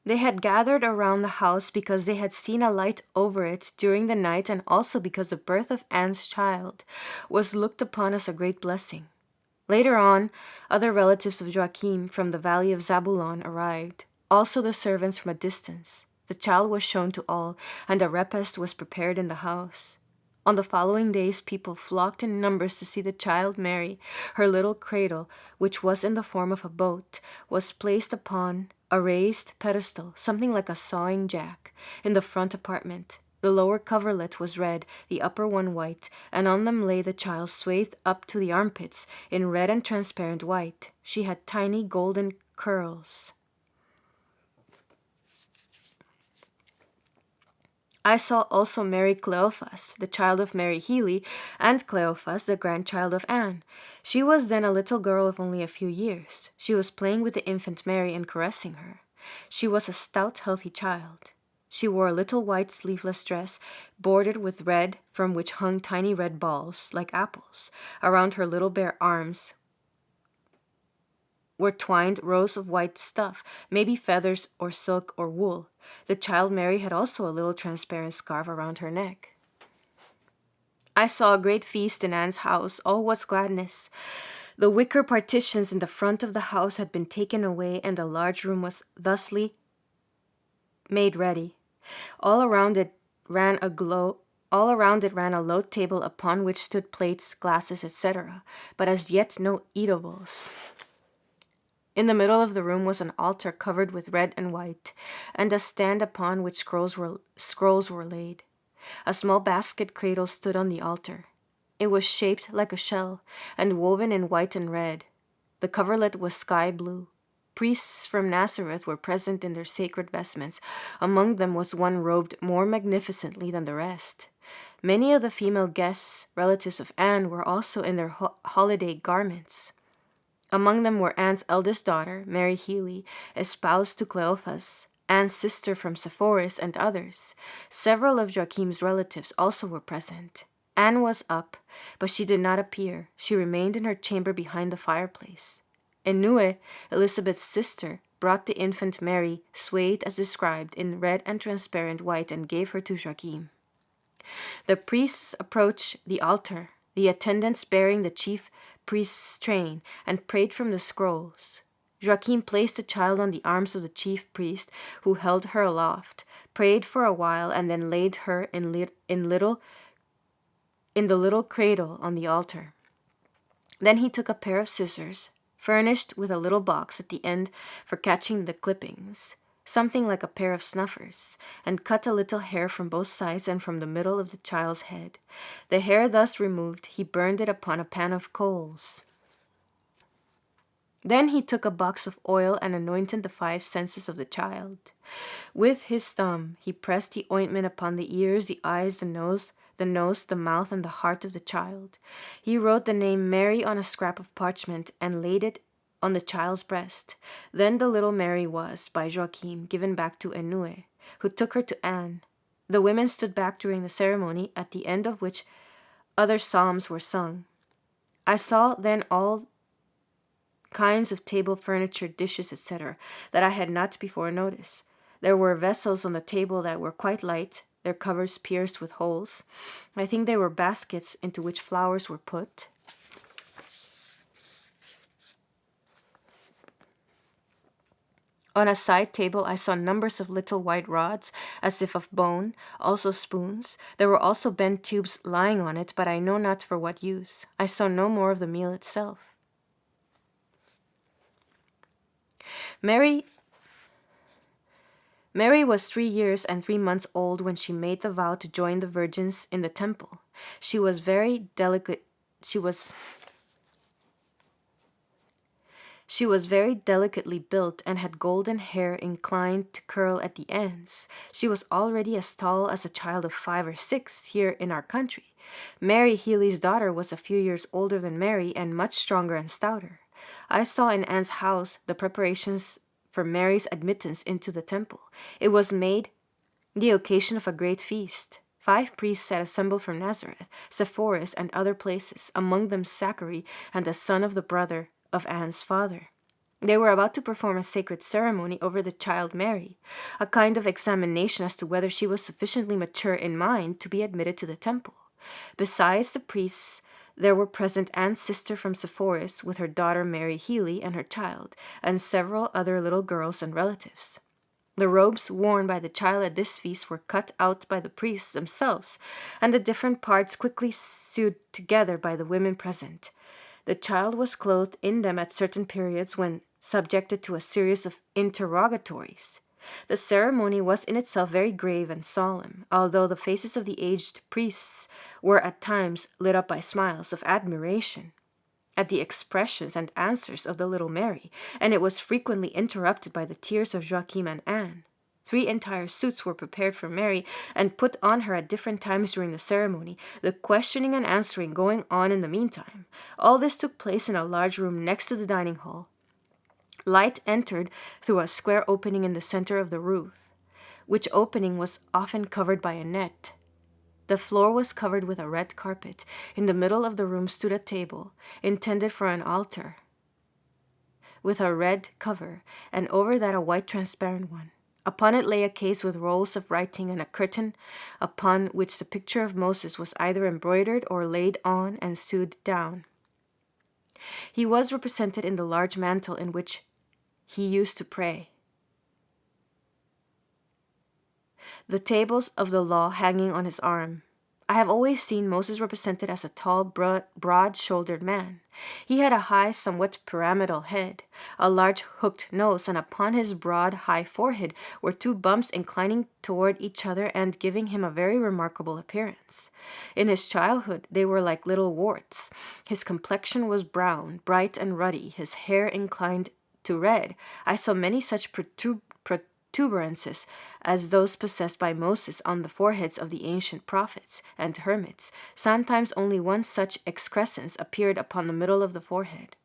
They had gathered around the house because they had seen a light over it during the night, and also because the birth of Anne's child was looked upon as a great blessing. Later on, other relatives of Joachim from the valley of Zabulon arrived, also the servants from a distance. The child was shown to all, and a repast was prepared in the house. On the following days, people flocked in numbers to see the child Mary. Her little cradle, which was in the form of a boat, was placed upon a raised pedestal, something like a sawing jack, in the front apartment. The lower coverlet was red, the upper one white, and on them lay the child swathed up to the armpits in red and transparent white. She had tiny golden curls. I saw also Mary Cleophas, the child of Mary Healy, and Cleophas, the grandchild of Anne. She was then a little girl of only a few years. She was playing with the infant Mary and caressing her. She was a stout, healthy child. She wore a little white sleeveless dress, bordered with red, from which hung tiny red balls, like apples. Around her little bare arms were twined rows of white stuff, maybe feathers or silk or wool. The child Mary had also a little transparent scarf around her neck. I saw a great feast in Anne's house. All was gladness. The wicker partitions in the front of the house had been taken away, and a large room was thusly made ready. All around it ran a low table upon which stood plates, glasses, etc., but as yet no eatables. In the middle of the room was an altar covered with red and white, and a stand upon which scrolls were laid. A small basket cradle stood on the altar. It was shaped like a shell, and woven in white and red. The coverlet was sky blue. Priests from Nazareth were present in their sacred vestments. Among them was one robed more magnificently than the rest. Many of the female guests, relatives of Anne, were also in their holiday garments. Among them were Anne's eldest daughter, Mary Healy, espoused to Cleophas, Anne's sister from Sepphoris, and others. Several of Joachim's relatives also were present. Anne was up, but she did not appear. She remained in her chamber behind the fireplace. Enue, Elizabeth's sister, brought the infant Mary, swathed as described, in red and transparent white, and gave her to Joachim. The priests approached the altar, the attendants bearing the chief priest's train, and prayed from the scrolls. Joachim placed the child on the arms of the chief priest, who held her aloft, prayed for a while, and then laid her in the little cradle on the altar. Then he took a pair of scissors, furnished with a little box at the end for catching the clippings, something like a pair of snuffers, and cut a little hair from both sides and from the middle of the child's head. The hair thus removed, he burned it upon a pan of coals. Then he took a box of oil and anointed the 5 senses of the child. With his thumb, he pressed the ointment upon the ears, the eyes, the nose, the mouth, and the heart of the child. He wrote the name Mary on a scrap of parchment and laid it on the child's breast. Then the little Mary was, by Joachim, given back to Enue, who took her to Anne. The women stood back during the ceremony, at the end of which other psalms were sung. I saw then all kinds of table furniture, dishes, etc., that I had not before noticed. There were vessels on the table that were quite light, their covers pierced with holes. I think they were baskets into which flowers were put. On a side table, I saw numbers of little white rods, as if of bone, also spoons. There were also bent tubes lying on it, but I know not for what use. I saw no more of the meal itself. Mary was 3 years and 3 months old when she made the vow to join the virgins in the temple. She was very delicately built and had golden hair inclined to curl at the ends. She was already as tall as a child of 5 or 6 here in our country. Mary Healy's daughter was a few years older than Mary and much stronger and stouter. I saw in Anne's house the preparations for Mary's admittance into the temple. It was made the occasion of a great feast. 5 priests had assembled from Nazareth, Sepphoris, and other places, among them Zachary and the son of the brother of Anne's father. They were about to perform a sacred ceremony over the child Mary, a kind of examination as to whether she was sufficiently mature in mind to be admitted to the temple. Besides the priests, there were present Anne's sister from Sepphoris with her daughter Mary Healy and her child, and several other little girls and relatives. The robes worn by the child at this feast were cut out by the priests themselves, and the different parts quickly sewed together by the women present. The child was clothed in them at certain periods when subjected to a series of interrogatories. The ceremony was in itself very grave and solemn, although the faces of the aged priests were at times lit up by smiles of admiration at the expressions and answers of the little Mary, and it was frequently interrupted by the tears of Joachim and Anne. 3 entire suits were prepared for Mary and put on her at different times during the ceremony, the questioning and answering going on in the meantime. All this took place in a large room next to the dining hall. Light entered through a square opening in the center of the roof, which opening was often covered by a net. The floor was covered with a red carpet. In the middle of the room stood a table, intended for an altar, with a red cover, and over that a white transparent one. Upon it lay a case with rolls of writing and a curtain, upon which the picture of Moses was either embroidered or laid on and sewed down. He was represented in the large mantle in which he used to pray, the tables of the law hanging on his arm. I have always seen Moses represented as a tall, broad-shouldered man. He had a high, somewhat pyramidal head, a large hooked nose, and upon his broad, high forehead were 2 bumps inclining toward each other and giving him a very remarkable appearance. In his childhood they were like little warts. His complexion was brown, bright and ruddy, his hair inclined to red. I saw many such protuberances as those possessed by Moses on the foreheads of the ancient prophets and hermits. Sometimes only one such excrescence appeared upon the middle of the forehead.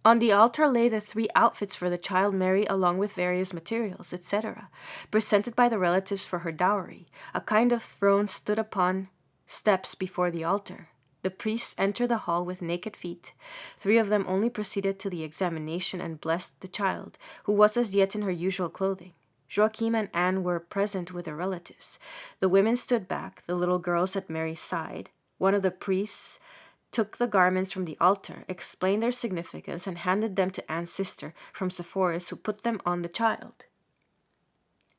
On the altar lay the 3 outfits for the child Mary, along with various materials, etc., presented by the relatives for her dowry. A kind of throne stood upon steps before the altar. The priests entered the hall with naked feet. 3 of them only proceeded to the examination and blessed the child, who was as yet in her usual clothing. Joachim and Anne were present with their relatives. The women stood back, the little girls at Mary's side. One of the priests took the garments from the altar, explained their significance, and handed them to Anne's sister from Sepphoris, who put them on the child.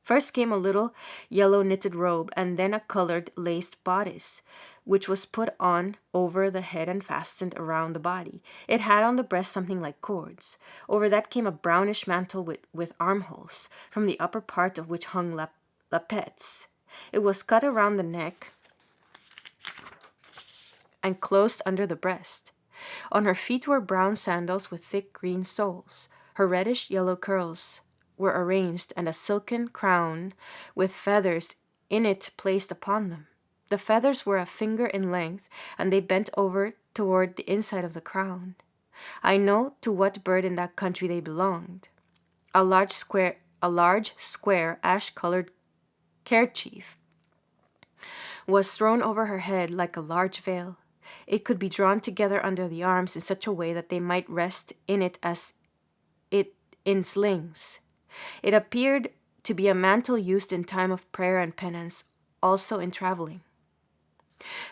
First came a little yellow knitted robe, and then a colored laced bodice, which was put on over the head and fastened around the body. It had on the breast something like cords. Over that came a brownish mantle with armholes, from the upper part of which hung lappets. It was cut around the neck and closed under the breast. On her feet were brown sandals with thick green soles. Her reddish-yellow curls were arranged, and a silken crown with feathers in it placed upon them. The feathers were a finger in length, and they bent over toward the inside of the crown. I know to what bird in that country they belonged. A large square ash-colored kerchief was thrown over her head like a large veil. It could be drawn together under the arms in such a way that they might rest in it as in slings. It appeared to be a mantle used in time of prayer and penance, also in traveling.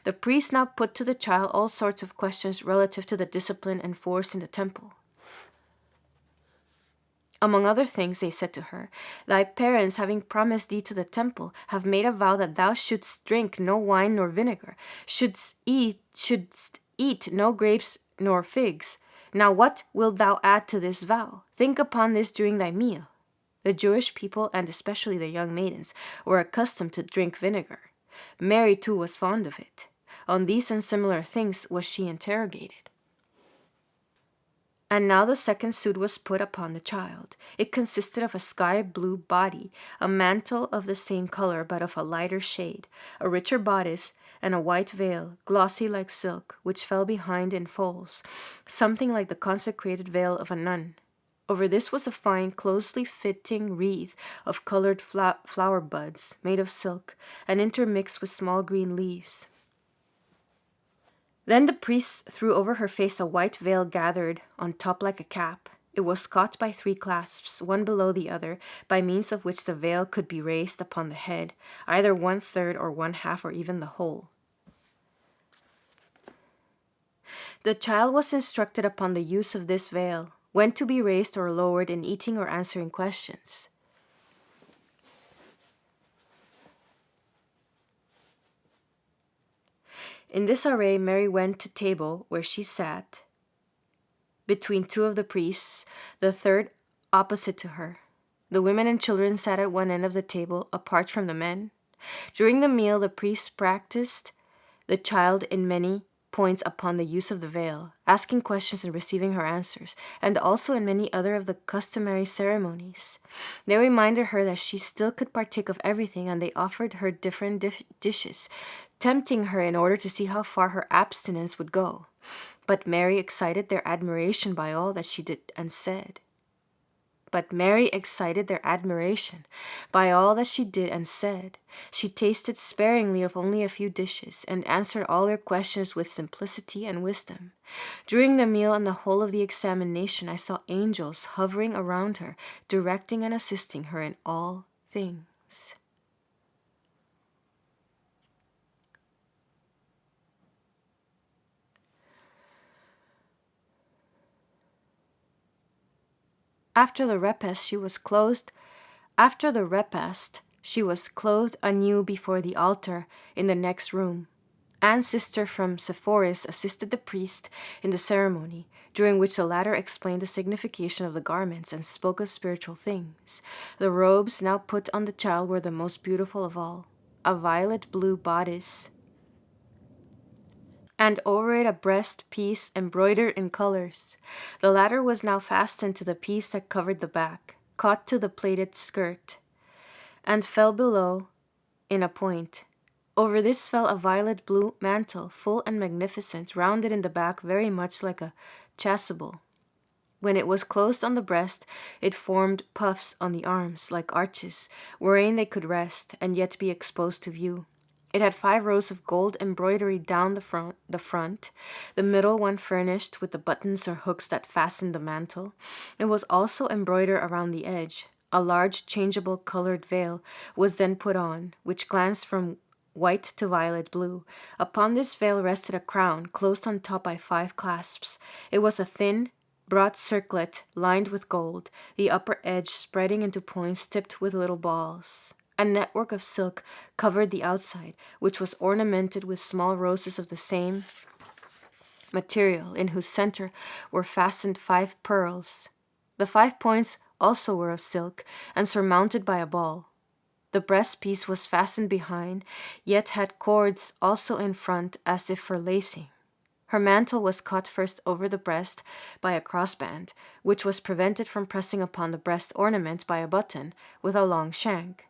The priest now put to the child all sorts of questions relative to the discipline enforced in the temple. Among other things, they said to her, "Thy parents, having promised thee to the temple, have made a vow that thou shouldst drink no wine nor vinegar, shouldst eat no grapes nor figs. Now what wilt thou add to this vow? Think upon this during thy meal." The Jewish people, and especially the young maidens, were accustomed to drink vinegar. Mary, too, was fond of it. On these and similar things was she interrogated. And now the second suit was put upon the child. It consisted of a sky-blue body, a mantle of the same color but of a lighter shade, a richer bodice, and a white veil, glossy like silk, which fell behind in folds, something like the consecrated veil of a nun. Over this was a fine, closely fitting wreath of colored flower buds made of silk and intermixed with small green leaves. Then the priest threw over her face a white veil gathered on top like a cap. It was caught by 3 clasps, one below the other, by means of which the veil could be raised upon the head, either 1/3 or 1/2 or even the whole. The child was instructed upon the use of this veil, when to be raised or lowered in eating or answering questions. In this array, Mary went to table where she sat between 2 of the priests, the third opposite to her. The women and children sat at one end of the table, apart from the men. During the meal, the priests practiced the child in many points upon the use of the veil, asking questions and receiving her answers, and also in many other of the customary ceremonies. They reminded her that she still could partake of everything, and they offered her different dishes, tempting her in order to see how far her abstinence would go. But Mary excited their admiration by all that she did and said. She tasted sparingly of only a few dishes, and answered all their questions with simplicity and wisdom. During the meal and the whole of the examination, I saw angels hovering around her, directing and assisting her in all things. After the repast, she was clothed anew before the altar in the next room. Anne's sister from Sepphoris assisted the priest in the ceremony, during which the latter explained the signification of the garments and spoke of spiritual things. The robes now put on the child were the most beautiful of all, a violet blue bodice, and over it a breast piece embroidered in colors. The latter was now fastened to the piece that covered the back, caught to the plaited skirt, and fell below in a point. Over this fell a violet blue mantle, full and magnificent, rounded in the back very much like a chasuble. When it was closed on the breast, it formed puffs on the arms, like arches, wherein they could rest, and yet be exposed to view. It had 5 rows of gold embroidery down the front, the middle one furnished with the buttons or hooks that fastened the mantle. It was also embroidered around the edge. A large changeable colored veil was then put on, which glanced from white to violet blue. Upon this veil rested a crown, closed on top by 5 clasps. It was a thin, broad circlet lined with gold, the upper edge spreading into points tipped with little balls. A network of silk covered the outside, which was ornamented with small roses of the same material, in whose center were fastened 5 pearls. The 5 points also were of silk, and surmounted by a ball. The breastpiece was fastened behind, yet had cords also in front, as if for lacing. Her mantle was caught first over the breast by a crossband, which was prevented from pressing upon the breast ornament by a button with a long shank.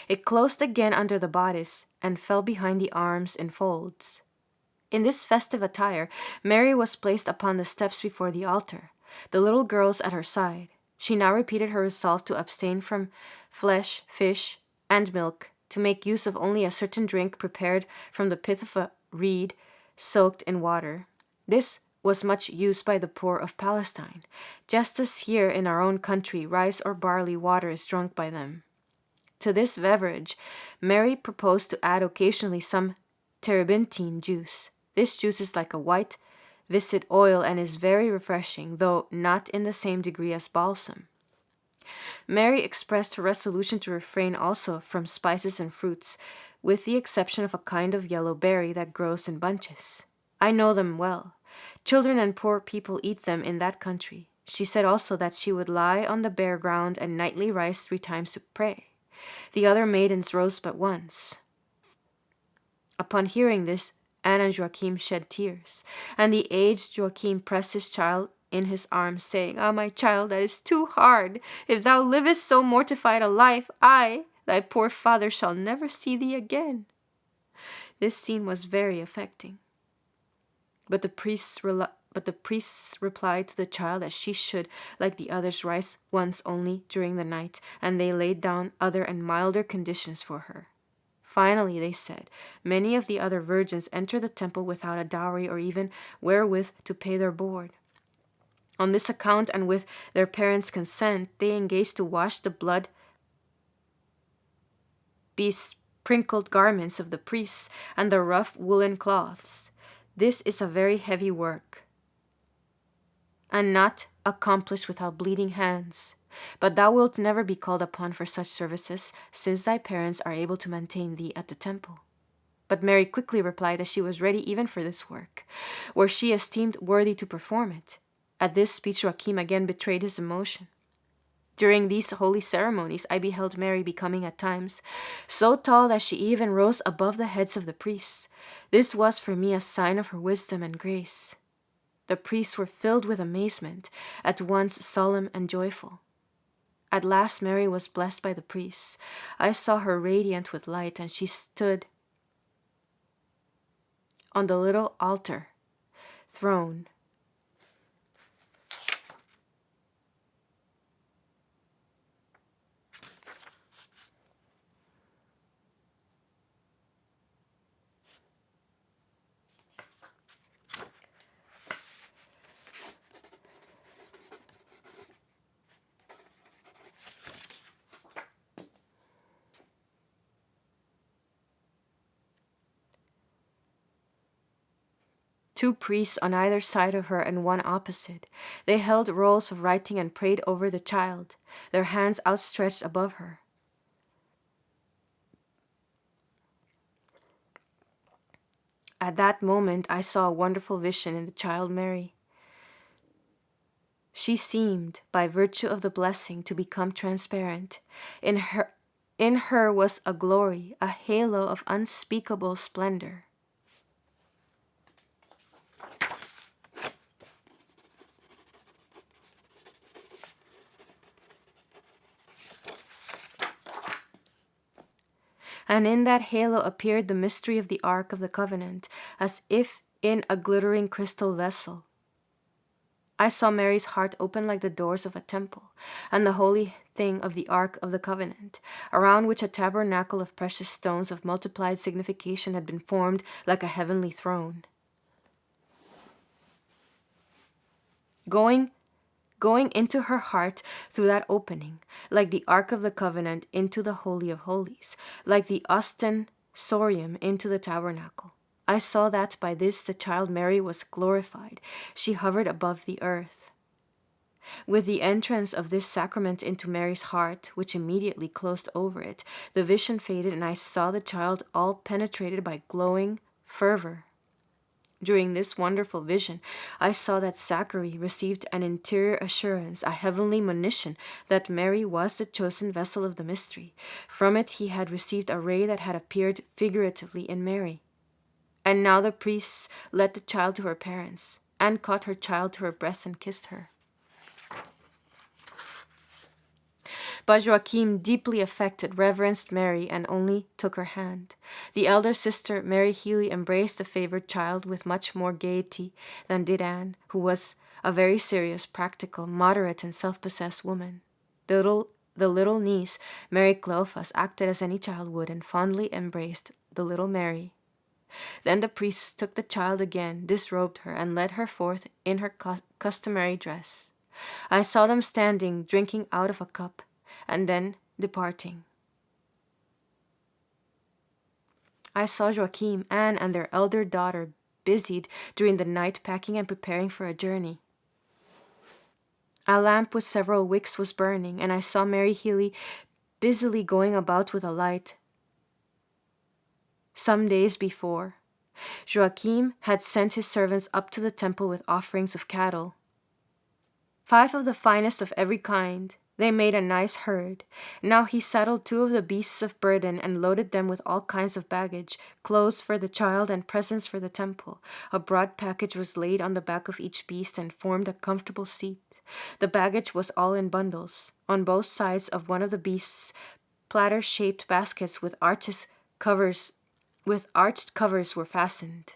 It closed again under the bodice and fell behind the arms in folds. In this festive attire, Mary was placed upon the steps before the altar, the little girls at her side. She now repeated her resolve to abstain from flesh, fish, and milk, to make use of only a certain drink prepared from the pith of a reed soaked in water. This was much used by the poor of Palestine, just as here in our own country rice or barley water is drunk by them. To this beverage, Mary proposed to add occasionally some terebinthine juice. This juice is like a white, viscid oil and is very refreshing, though not in the same degree as balsam. Mary expressed her resolution to refrain also from spices and fruits, with the exception of a kind of yellow berry that grows in bunches. I know them well. Children and poor people eat them in that country. She said also that she would lie on the bare ground and nightly rise 3 times to pray. The other maidens rose but once. Upon hearing this, Anne and Joachim shed tears, and the aged Joachim pressed his child in his arms, saying, "Ah, my child, that is too hard. If thou livest so mortified a life, I, thy poor father, shall never see thee again." This scene was very affecting. But the priests replied to the child that she should, like the others, rise once only during the night, and they laid down other and milder conditions for her. Finally, they said, many of the other virgins enter the temple without a dowry or even wherewith to pay their board. On this account, and with their parents' consent, they engaged to wash the blood besprinkled garments of the priests and the rough woolen cloths. This is a very heavy work, and not accomplished without bleeding hands. But thou wilt never be called upon for such services, since thy parents are able to maintain thee at the temple. But Mary quickly replied that she was ready even for this work, were she esteemed worthy to perform it. At this speech Joachim again betrayed his emotion. During these holy ceremonies I beheld Mary becoming at times so tall that she even rose above the heads of the priests. This was for me a sign of her wisdom and grace. The priests were filled with amazement, at once solemn and joyful. At last Mary was blessed by the priests. I saw her radiant with light, and she stood on the little altar throne. Two priests on either side of her and one opposite. They held rolls of writing and prayed over the child, their hands outstretched above her. At that moment I saw a wonderful vision in the child Mary. She seemed, by virtue of the blessing, to become transparent. In her was a glory, a halo of unspeakable splendor. And in that halo appeared the mystery of the Ark of the Covenant, as if in a glittering crystal vessel. I saw Mary's heart open like the doors of a temple, and the holy thing of the Ark of the Covenant, around which a tabernacle of precious stones of multiplied signification had been formed like a heavenly throne. Going into her heart through that opening, like the Ark of the Covenant into the Holy of Holies, like the ostensorium into the tabernacle. I saw that by this the child Mary was glorified. She hovered above the earth. With the entrance of this sacrament into Mary's heart, which immediately closed over it, the vision faded, and I saw the child all penetrated by glowing fervor. During this wonderful vision, I saw that Zachary received an interior assurance, a heavenly monition that Mary was the chosen vessel of the mystery. From it he had received a ray that had appeared figuratively in Mary. And now the priests led the child to her parents, and caught her child to her breast and kissed her. But Joachim, deeply affected, reverenced Mary and only took her hand. The elder sister, Mary Healy, embraced the favored child with much more gaiety than did Anne, who was a very serious, practical, moderate, and self-possessed woman. The little niece, Mary Cleophas, acted as any child would and fondly embraced the little Mary. Then the priests took the child again, disrobed her, and led her forth in her customary dress. I saw them standing, drinking out of a cup, and then departing. I saw Joachim, Anne, and their elder daughter busied during the night packing and preparing for a journey. A lamp with several wicks was burning, and I saw Mary Healy busily going about with a light. Some days before, Joachim had sent his servants up to the temple with offerings of cattle, 5 of the finest of every kind. They made a nice herd. Now he saddled 2 of the beasts of burden and loaded them with all kinds of baggage, clothes for the child and presents for the temple. A broad package was laid on the back of each beast and formed a comfortable seat. The baggage was all in bundles. On both sides of one of the beasts, platter-shaped baskets with arched covers were fastened.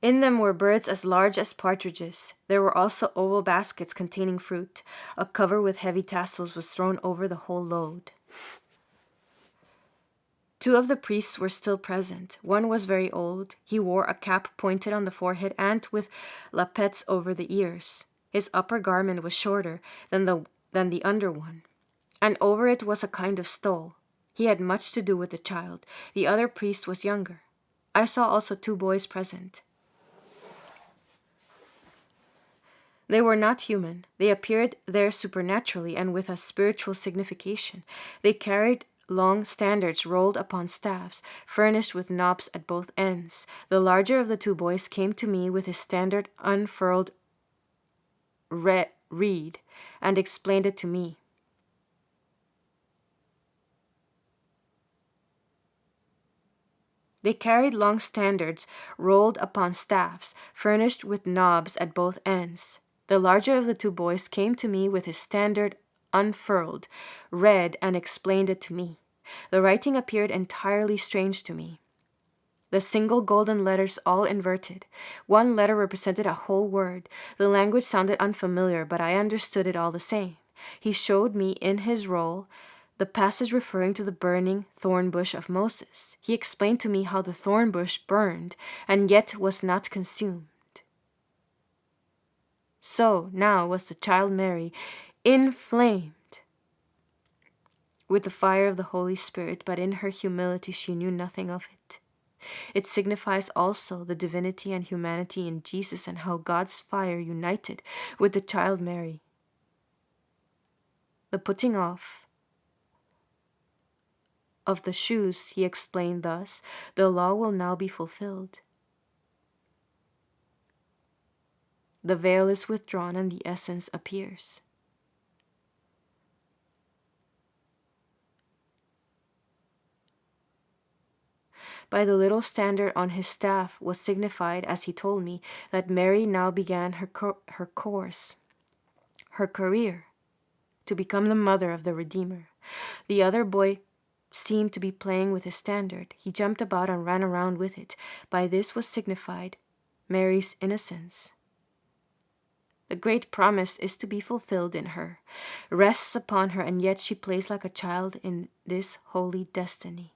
In them were birds as large as partridges. There were also oval baskets containing fruit. A cover with heavy tassels was thrown over the whole load. 2 of the priests were still present. One was very old. He wore a cap pointed on the forehead and with lappets over the ears. His upper garment was shorter than the under one, and over it was a kind of stole. He had much to do with the child. The other priest was younger. I saw also 2 boys present. They were not human. They appeared there supernaturally and with a spiritual signification. They carried long standards rolled upon staffs, furnished with knobs at both ends. The larger of the 2 boys came to me with his standard unfurled reed and explained it to me. They carried long standards rolled upon staffs, furnished with knobs at both ends. The larger of the 2 boys came to me with his standard unfurled, read and explained it to me. The writing appeared entirely strange to me. The single golden letters all inverted. One letter represented a whole word. The language sounded unfamiliar, but I understood it all the same. He showed me in his roll the passage referring to the burning thorn bush of Moses. He explained to me how the thorn bush burned and yet was not consumed. So now was the child Mary inflamed with the fire of the Holy Spirit, but in her humility she knew nothing of it. It signifies also the divinity and humanity in Jesus and how God's fire united with the child Mary. The putting off of the shoes, he explained thus, the law will now be fulfilled. The veil is withdrawn and the essence appears. By the little standard on his staff was signified, as he told me, that Mary now began her career, to become the mother of the Redeemer. The other boy seemed to be playing with his standard. He jumped about and ran around with it. By this was signified Mary's innocence. The great promise is to be fulfilled in her, rests upon her, and yet she plays like a child in this holy destiny.